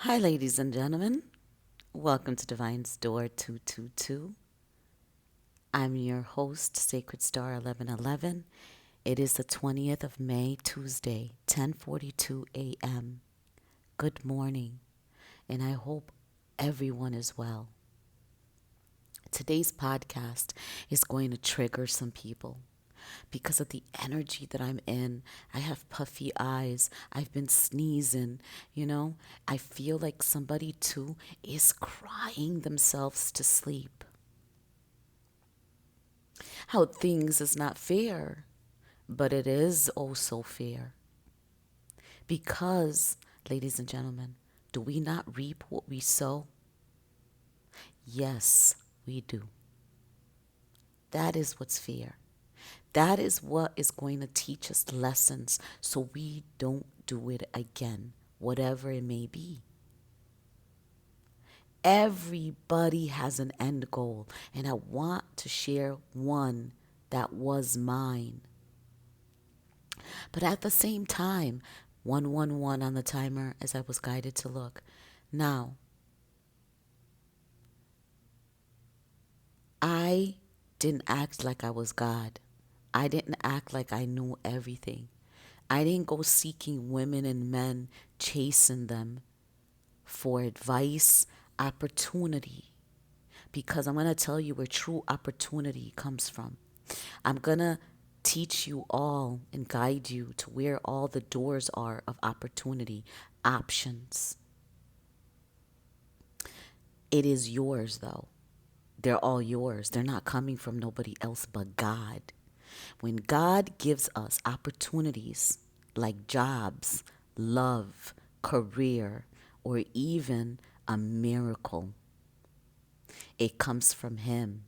Hi, ladies and gentlemen. Welcome to Divine's Door 222. I'm your host, Sacred Star 1111. It is the 20th of May, Tuesday, 10:42 a.m. Good morning, and I hope everyone is well. Today's podcast is going to trigger some people because of the energy that I'm in. I have puffy eyes. I've been sneezing, I feel like somebody too is crying themselves to sleep. How things is not fair, but it is also fair. Because, ladies and gentlemen, do we not reap what we sow? Yes, we do. That is what's fair. That is what is going to teach us lessons so we don't do it again, whatever it may be. Everybody has an end goal, and I want to share one that was mine. But at the same time, 111 on the timer as I was guided to look. Now, I didn't act like I was God. I didn't act like I knew everything. I didn't go seeking women and men, chasing them for advice, opportunity. Because I'm going to tell you where true opportunity comes from. I'm going to teach you all and guide you to where all the doors are of opportunity, options. It is yours, though. They're all yours. They're not coming from nobody else but God. When God gives us opportunities like jobs, love, career, or even a miracle, it comes from Him.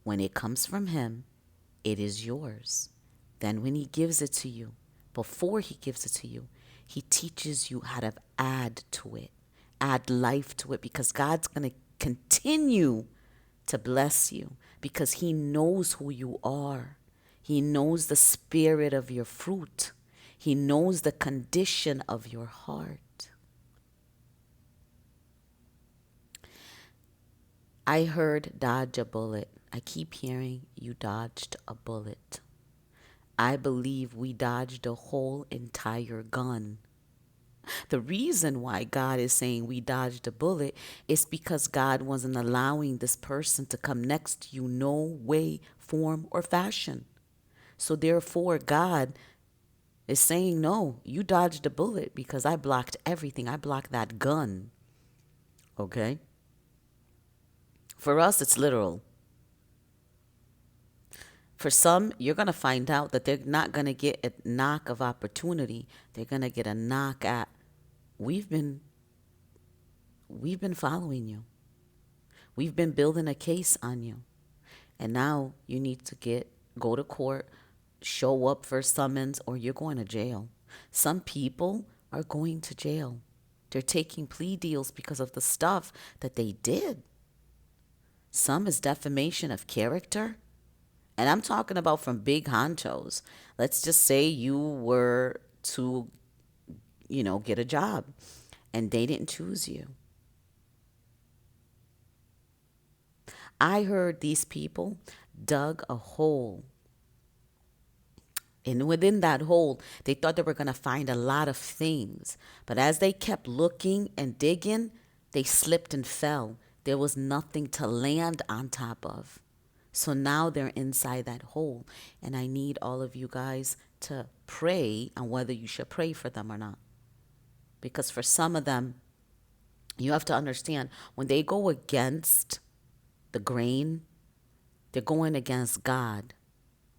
When it comes from Him, it is yours. Then when He gives it to you, before He gives it to you, He teaches you how to add to it, add life to it, because God's going to continue to bless you because He knows who you are. He knows the spirit of your fruit. He knows the condition of your heart. I heard dodge a bullet. I keep hearing you dodged a bullet. I believe we dodged a whole entire gun. The reason why God is saying we dodged a bullet is because God wasn't allowing this person to come next to you, no way, form, or fashion. So therefore, God is saying, no, you dodged a bullet because I blocked everything. I blocked that gun. Okay? For us, it's literal. For some, you're going to find out that they're not going to get a knock of opportunity. They're going to get a knock at, we've been following you. We've been building a case on you. And now you need to go to court, show up for summons, or you're going to jail. Some people are going to jail. They're taking plea deals because of the stuff that they did. Some is defamation of character. And I'm talking about from big honchos. Let's just say you were to, get a job and they didn't choose you. I heard these people dug a hole. And within that hole, they thought they were going to find a lot of things. But as they kept looking and digging, they slipped and fell. There was nothing to land on top of. So now they're inside that hole. And I need all of you guys to pray on whether you should pray for them or not. Because for some of them, you have to understand, when they go against the grain, they're going against God.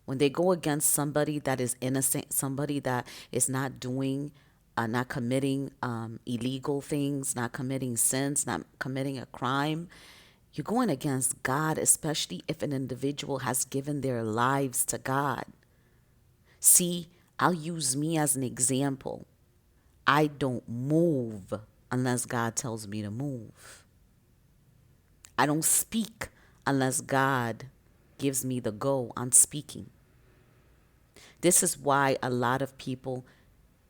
When they go against somebody that is innocent, somebody that is not doing, not committing illegal things, not committing sins, not committing a crime, you're going against God, especially if an individual has given their lives to God. See, I'll use me as an example. I don't move unless God tells me to move. I don't speak unless God gives me the go on speaking. This is why a lot of people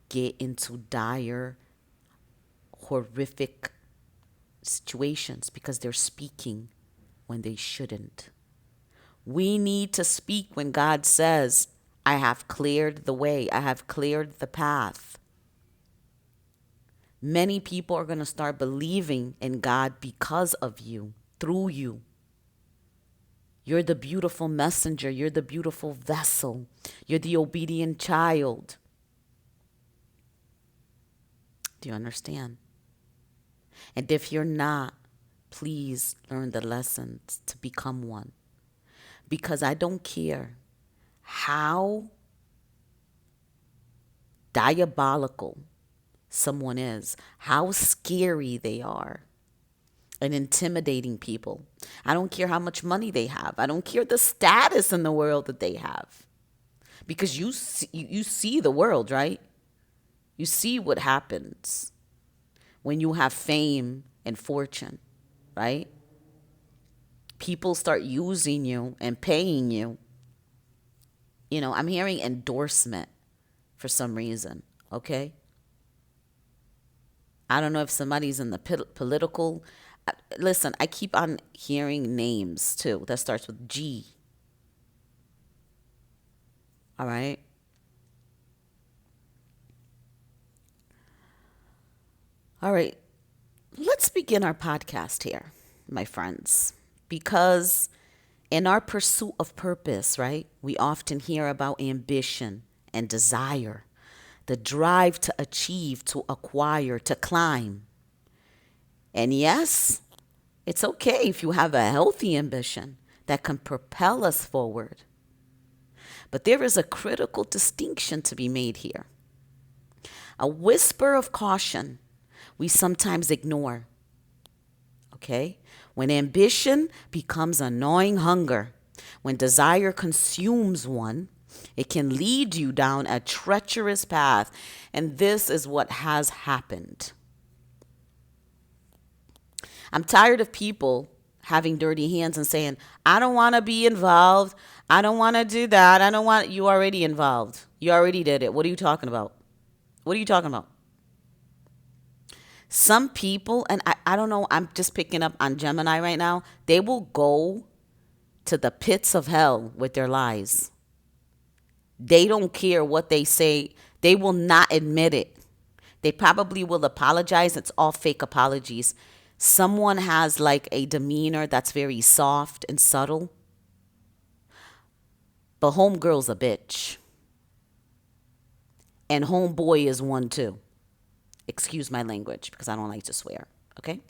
get into dire, horrific situations because they're speaking when they shouldn't. We need to speak when God says, I have cleared the way, I have cleared the path. Many people are going to start believing in God because of you, through you. You're the beautiful messenger. You're the beautiful vessel. You're the obedient child. Do you understand? And if you're not, please learn the lessons to become one. Because I don't care how diabolical someone is, how scary they are, and intimidating people. I don't care how much money they have. I don't care the status in the world that they have. Because you see the world, right? You see what happens when you have fame and fortune, right? People start using you and paying you. You know, I'm hearing endorsement for some reason, okay? I don't know if somebody's in the political. Listen, I keep on hearing names too that starts with G. All right? All right. Let's begin our podcast here, my friends, because in our pursuit of purpose, right, we often hear about ambition and desire, the drive to achieve, to acquire, to climb. And yes, it's okay if you have a healthy ambition that can propel us forward. But there is a critical distinction to be made here. A whisper of caution we sometimes ignore. Okay? When ambition becomes a gnawing hunger, when desire consumes one, it can lead you down a treacherous path. And this is what has happened. I'm tired of people having dirty hands and saying, I don't want to be involved. I don't want to do that. I don't want, you already involved. You already did it. What are you talking about? What are you talking about? Some people, and I don't know, I'm just picking up on Gemini right now. They will go to the pits of hell with their lies. They don't care what they say. They will not admit it. They probably will apologize. It's all fake apologies. Someone has like a demeanor that's very soft and subtle. But homegirl's a bitch. And homeboy is one too. Excuse my language because I don't like to swear. Okay?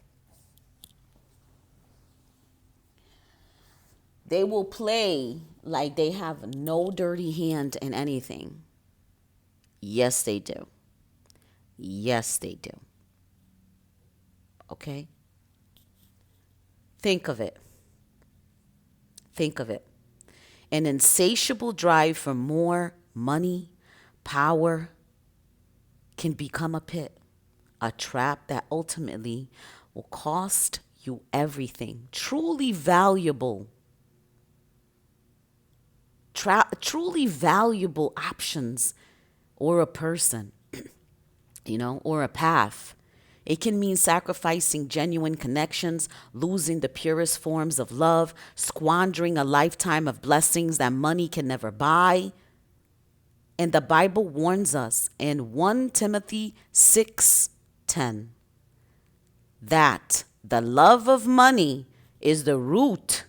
They will play like they have no dirty hand in anything. Yes, they do. Yes, they do. Okay? Think of it. Think of it. An insatiable drive for more money, power, can become a pit, a trap that ultimately will cost you everything. Truly valuable. Truly valuable options or a person, or a path. It can mean sacrificing genuine connections, losing the purest forms of love, squandering a lifetime of blessings that money can never buy. And the Bible warns us in 1 Timothy 6:10 that the love of money is the root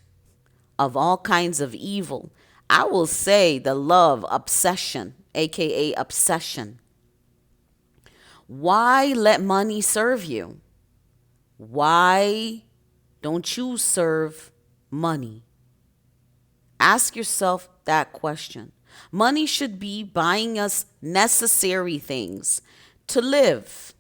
of all kinds of evil. I will say the love, obsession, aka obsession. Why let money serve you? Why don't you serve money? Ask yourself that question. Money should be buying us necessary things to live,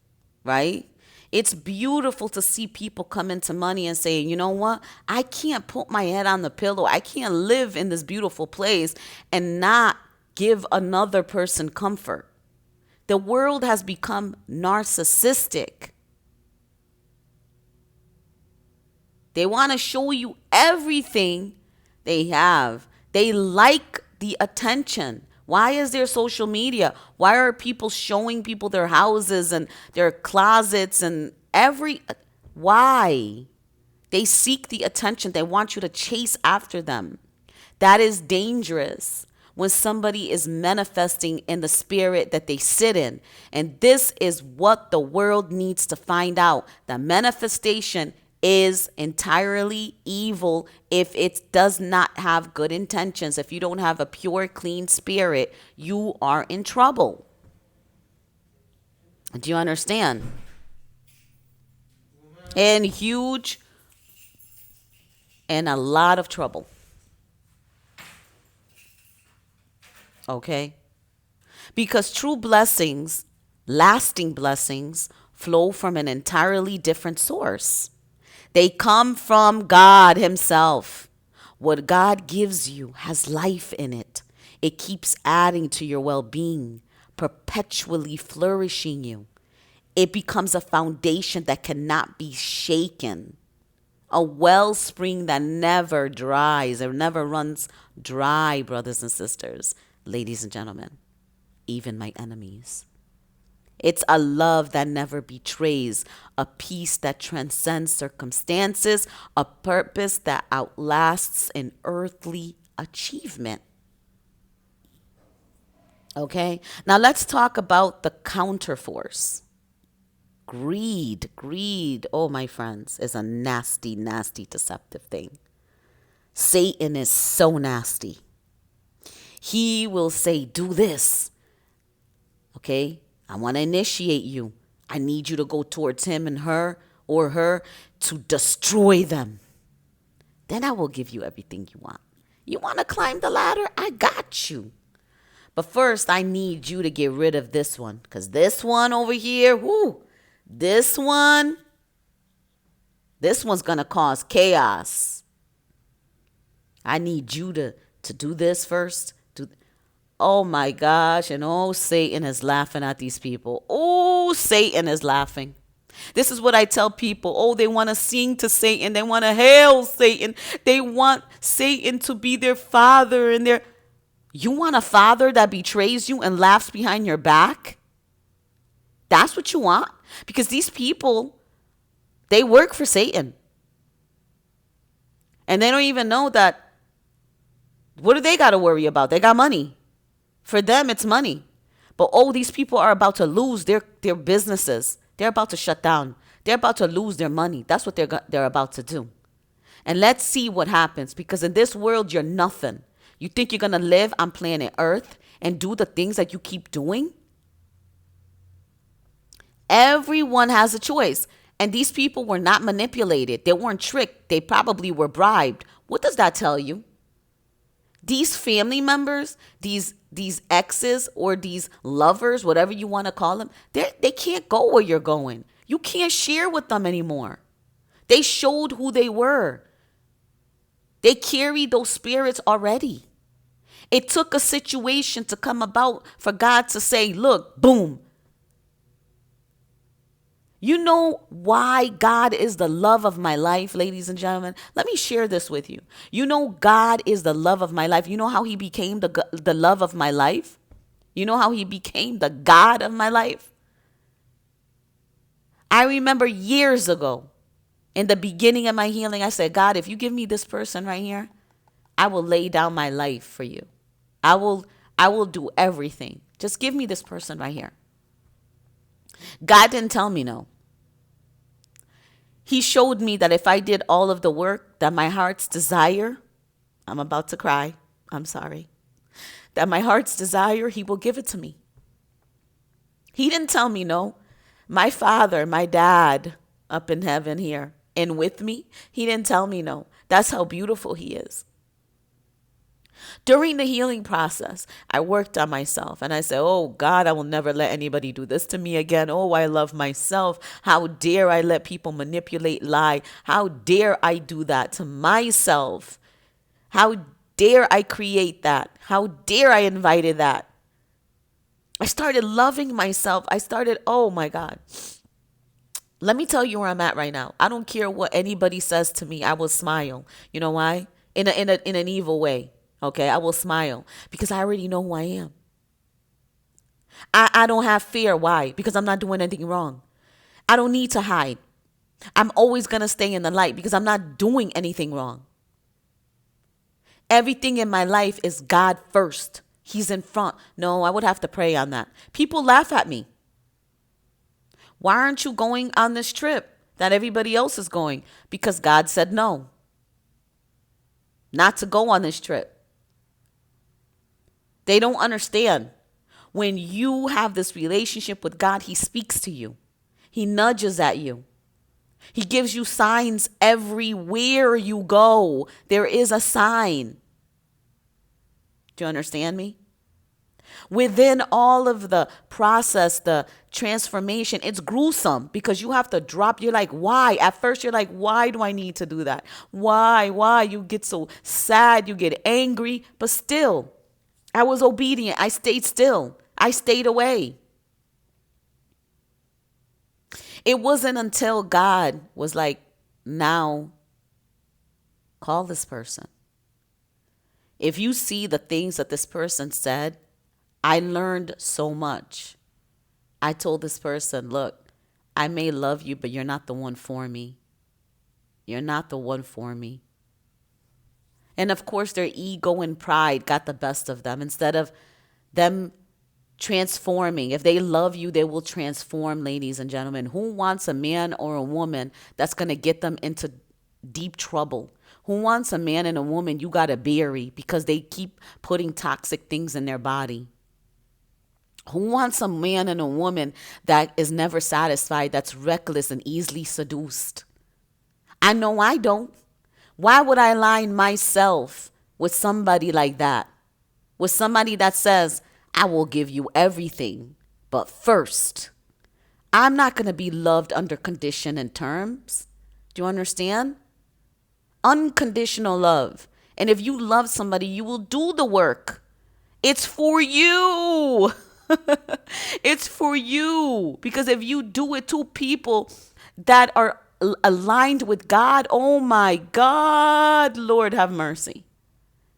right? It's beautiful to see people come into money and say, you know what? I can't put my head on the pillow. I can't live in this beautiful place and not give another person comfort. The world has become narcissistic. They want to show you everything they have. They like the attention. Why is there social media? Why are people showing people their houses and their closets and Every why? They seek the attention. They want you to chase after them. That is dangerous when somebody is manifesting in the spirit that they sit in. And this is what the world needs to find out. The manifestation is entirely evil if it does not have good intentions. If you don't have a pure, clean spirit, you are in trouble. Do you understand? And huge and a lot of trouble. Okay? Because true blessings, lasting blessings, flow from an entirely different source. They come from God Himself. What God gives you has life in it. It keeps adding to your well being, perpetually flourishing you. It becomes a foundation that cannot be shaken, a wellspring that never dries or never runs dry, brothers and sisters, ladies and gentlemen, even my enemies. It's a love that never betrays, a peace that transcends circumstances, a purpose that outlasts an earthly achievement. Okay? Now let's talk about the counterforce. Greed. Greed, oh my friends, is a nasty, nasty, deceptive thing. Satan is so nasty. He will say, do this. Okay? I want to initiate you. I need you to go towards him and her or her to destroy them. Then I will give you everything you want. You want to climb the ladder? I got you. But first, I need you to get rid of this one. Because this one over here, this one's going to cause chaos. I need you to do this first. Oh my gosh. And Satan is laughing at these people. Oh, Satan is laughing. This is what I tell people. They want to sing to Satan. They want to hail Satan. They want Satan to be their father. You want a father that betrays you and laughs behind your back? That's what you want? Because these people, they work for Satan. And they don't even know that. What do they got to worry about? They got money. For them, it's money. But these people are about to lose their businesses. They're about to shut down. They're about to lose their money. That's what they're about to do. And let's see what happens. Because in this world, you're nothing. You think you're going to live on planet Earth and do the things that you keep doing? Everyone has a choice. And these people were not manipulated. They weren't tricked. They probably were bribed. What does that tell you? These family members, these exes or these lovers, whatever you want to call them, they can't go where you're going. You can't share with them anymore. They showed who they were. They carried those spirits already. It took a situation to come about for God to say, look, boom. You know why God is the love of my life, ladies and gentlemen? Let me share this with you. You know God is the love of my life. You know how He became the love of my life? You know how He became the God of my life? I remember years ago, in the beginning of my healing, I said, God, if you give me this person right here, I will lay down my life for you. I will do everything. Just give me this person right here. God didn't tell me no. He showed me that if I did all of the work that my heart's desire, I'm about to cry, I'm sorry, that my heart's desire, He will give it to me. He didn't tell me no. My Father, my dad up in heaven here and with me, He didn't tell me no. That's how beautiful He is. During the healing process, I worked on myself and I said, oh God, I will never let anybody do this to me again. Oh, I love myself. How dare I let people manipulate, lie? How dare I do that to myself? How dare I create that? How dare I invited that? I started loving myself. Oh my God. Let me tell you where I'm at right now. I don't care what anybody says to me. I will smile. You know why? In an evil way. Okay, I will smile because I already know who I am. I don't have fear. Why? Because I'm not doing anything wrong. I don't need to hide. I'm always going to stay in the light because I'm not doing anything wrong. Everything in my life is God first. He's in front. No, I would have to pray on that. People laugh at me. Why aren't you going on this trip that everybody else is going? Because God said no, not to go on this trip. They don't understand. When you have this relationship with God, He speaks to you. He nudges at you. He gives you signs everywhere you go. There is a sign. Do you understand me? Within all of the process, the transformation, it's gruesome because you have to drop. You're like, why? At first, you're like, why do I need to do that? Why? Why? You get so sad. You get angry. But still, I was obedient. I stayed still. I stayed away. It wasn't until God was like, now call this person. If you see the things that this person said, I learned so much. I told this person, look, I may love you, but you're not the one for me. You're not the one for me. And of course, their ego and pride got the best of them. Instead of them transforming, if they love you, they will transform, ladies and gentlemen. Who wants a man or a woman that's going to get them into deep trouble? Who wants a man and a woman you got to bury because they keep putting toxic things in their body? Who wants a man and a woman that is never satisfied, that's reckless and easily seduced? I know I don't. Why would I align myself with somebody like that? With somebody that says, I will give you everything, but first, I'm not going to be loved under condition and terms. Do you understand? Unconditional love. And if you love somebody, you will do the work. It's for you. It's for you. Because if you do it to people that are aligned with God, oh my God, Lord have mercy.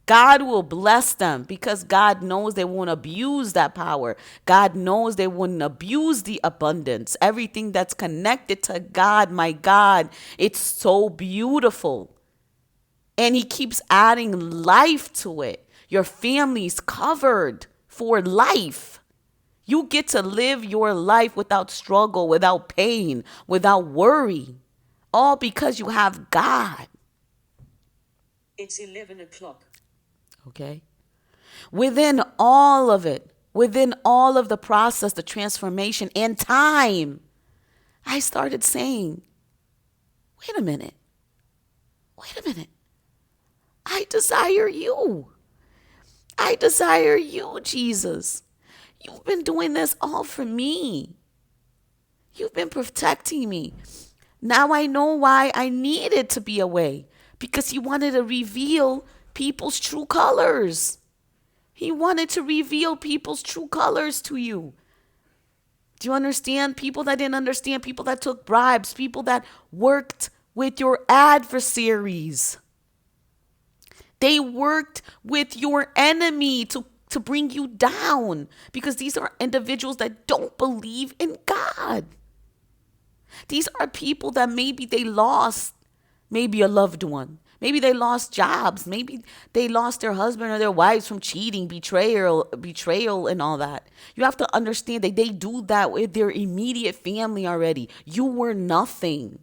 God will bless them because God knows they won't abuse that power. God knows they wouldn't abuse the abundance. Everything that's connected to God, my God, it's so beautiful. And He keeps adding life to it. Your family's covered for life. You get to live your life without struggle, without pain, without worry. All because you have God. It's 11 o'clock. Okay? Within all of it, within all of the process, the transformation and time, I started saying, wait a minute. I desire you. I desire you, Jesus. You've been doing this all for me. You've been protecting me. Now I know why I needed to be away, because He wanted to reveal people's true colors. He wanted to reveal people's true colors to you. Do you understand? People that didn't understand, people that took bribes, people that worked with your adversaries. They worked with your enemy to bring you down, because these are individuals that don't believe in God. These are people that maybe they lost maybe a loved one. Maybe they lost jobs. Maybe they lost their husband or their wives from cheating, betrayal and all that. You have to understand that they do that with their immediate family already. You were nothing.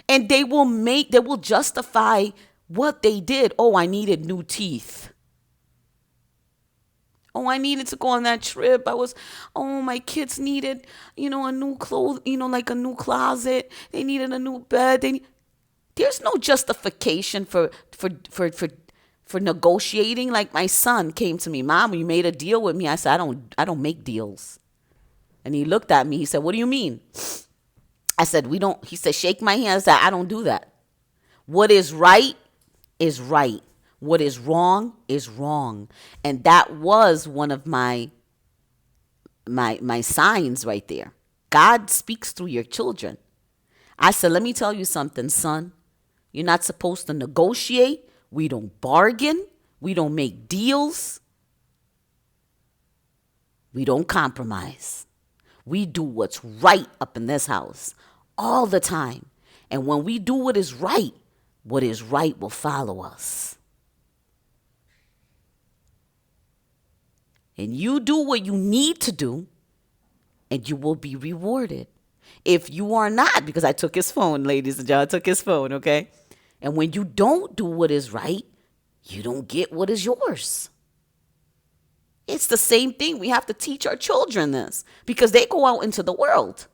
And they will justify what they did. Oh, I needed new teeth. Oh, I needed to go on that trip. My kids needed, a new clothes, like a new closet. They needed a new bed. There's no justification for negotiating. Like my son came to me, Mom, you made a deal with me. I said, I don't make deals. And he looked at me. He said, what do you mean? I said, we don't. He said, shake my hand. I said, I don't do that. What is right is right. What is wrong is wrong. And that was one of my signs right there. God speaks through your children. I said, let me tell you something, son. You're not supposed to negotiate. We don't bargain. We don't make deals. We don't compromise. We do what's right up in this house. all the time. And when we do what is right will follow us. And you do what you need to do, and you will be rewarded. If you are not, because I took his phone, ladies and gentlemen, I took his phone, okay? And when you don't do what is right, you don't get what is yours. It's the same thing. We have to teach our children this because they go out into the world,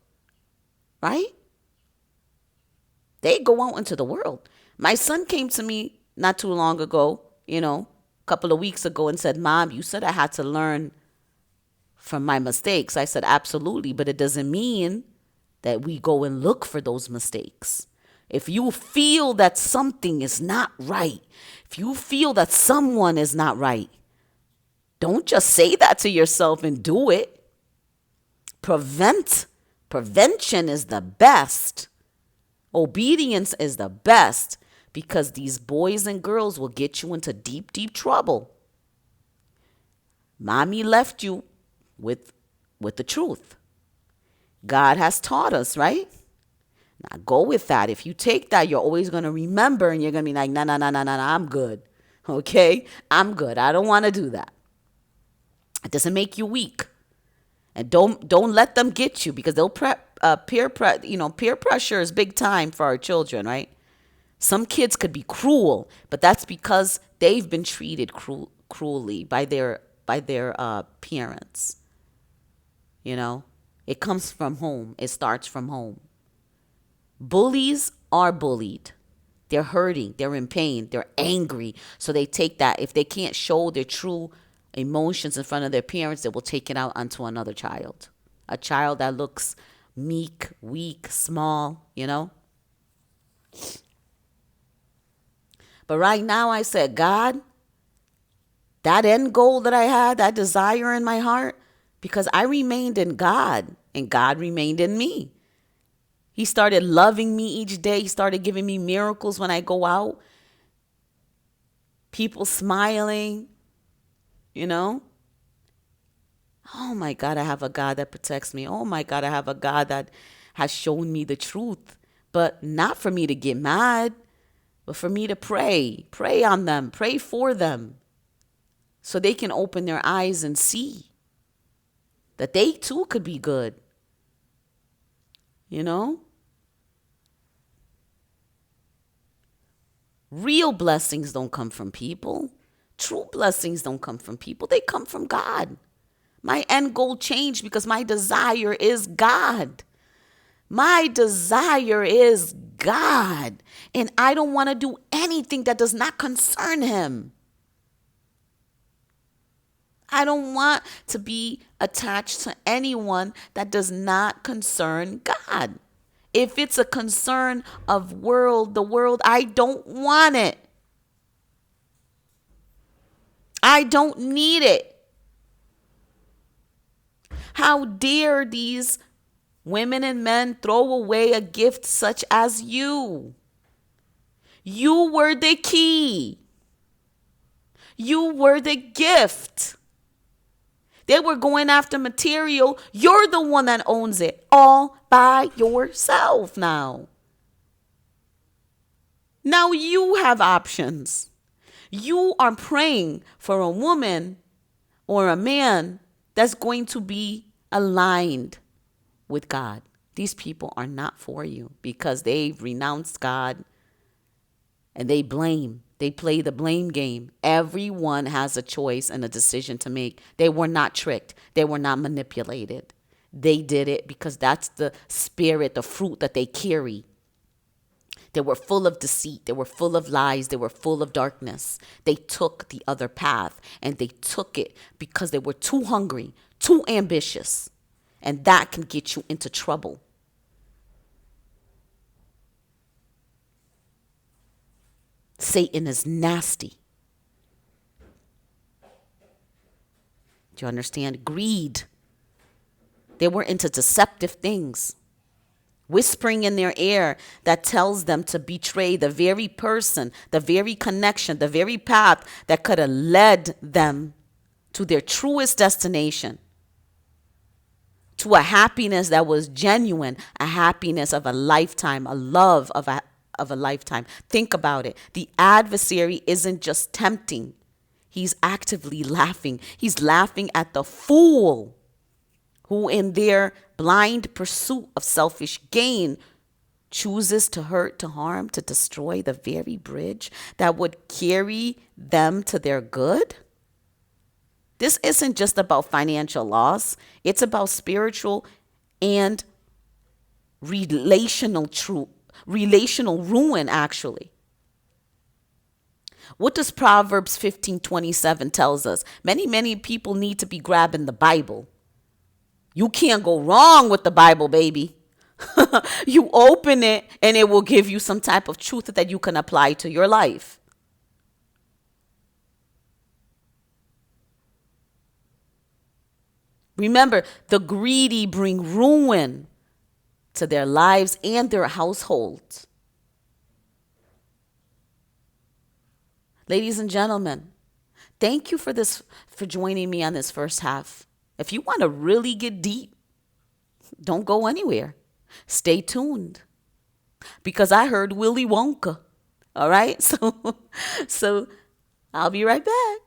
right? They go out into the world. My son came to me not too long ago, a couple of weeks ago and said, Mom, you said I had to learn from my mistakes. I said, absolutely, but it doesn't mean that we go and look for those mistakes. If you feel that something is not right, if you feel that someone is not right, don't just say that to yourself and do it. Prevention is the best. Obedience is the best because these boys and girls will get you into deep, deep trouble. Mommy left you with the truth. God has taught us, right? Now go with that. If you take that, you're always going to remember and you're going to be like, no, I'm good. Okay? I'm good. I don't want to do that. It doesn't make you weak. And don't let them get you because they'll peer pressure is big time for our children, right? Some kids could be cruel, but that's because they've been treated cruelly by their parents. It comes from home. It starts from home. Bullies are bullied. They're hurting. They're in pain. They're angry. So they take that. If they can't show their true emotions in front of their parents, they will take it out onto another child. A child that looks meek, weak, small, But right now I said, God, that end goal that I had, that desire in my heart, because I remained in God and God remained in me. He started loving me each day. He started giving me miracles when I go out. People smiling, Oh my God, I have a God that protects me. Oh my God, I have a God that has shown me the truth. But not for me to get mad, but for me to pray. Pray on them. Pray for them. So they can open their eyes and see that they too could be good. Real blessings don't come from people. True blessings don't come from people. They come from God. My end goal changed because my desire is God. My desire is God. And I don't want to do anything that does not concern him. I don't want to be attached to anyone that does not concern God. If it's a concern of the world, I don't want it. I don't need it. How dare these women and men throw away a gift such as you? You were the key. You were the gift. They were going after material. You're the one that owns it all by yourself now. Now you have options. You are praying for a woman or a man that's going to be aligned with God. These people are not for you because they've renounced God and they blame. They play the blame game. Everyone has a choice and a decision to make. They were not tricked. They were not manipulated. They did it because that's the spirit, the fruit that they carry. They were full of deceit. They were full of lies. They were full of darkness. They took the other path and they took it because they were too hungry, too ambitious. And that can get you into trouble. Satan is nasty. Do you understand? Greed. They were into deceptive things. Whispering in their ear that tells them to betray the very person, the very connection, the very path that could have led them to their truest destination. to a happiness that was genuine, a happiness of a lifetime, a love of a lifetime. Think about it. The adversary isn't just tempting, he's actively laughing. He's laughing at the fool who, in their blind pursuit of selfish gain, chooses to hurt, to harm, to destroy the very bridge that would carry them to their good. This isn't just about financial loss, it's about spiritual and relational ruin, actually. What does Proverbs 15:27 tells us? Many people need to be grabbing the Bible. You can't go wrong with the Bible, baby. You open it and it will give you some type of truth that you can apply to your life. Remember, the greedy bring ruin to their lives and their households. Ladies and gentlemen, thank you for joining me on this first half. If you want to really get deep, don't go anywhere. Stay tuned. Because I heard Willy Wonka. All right? So I'll be right back.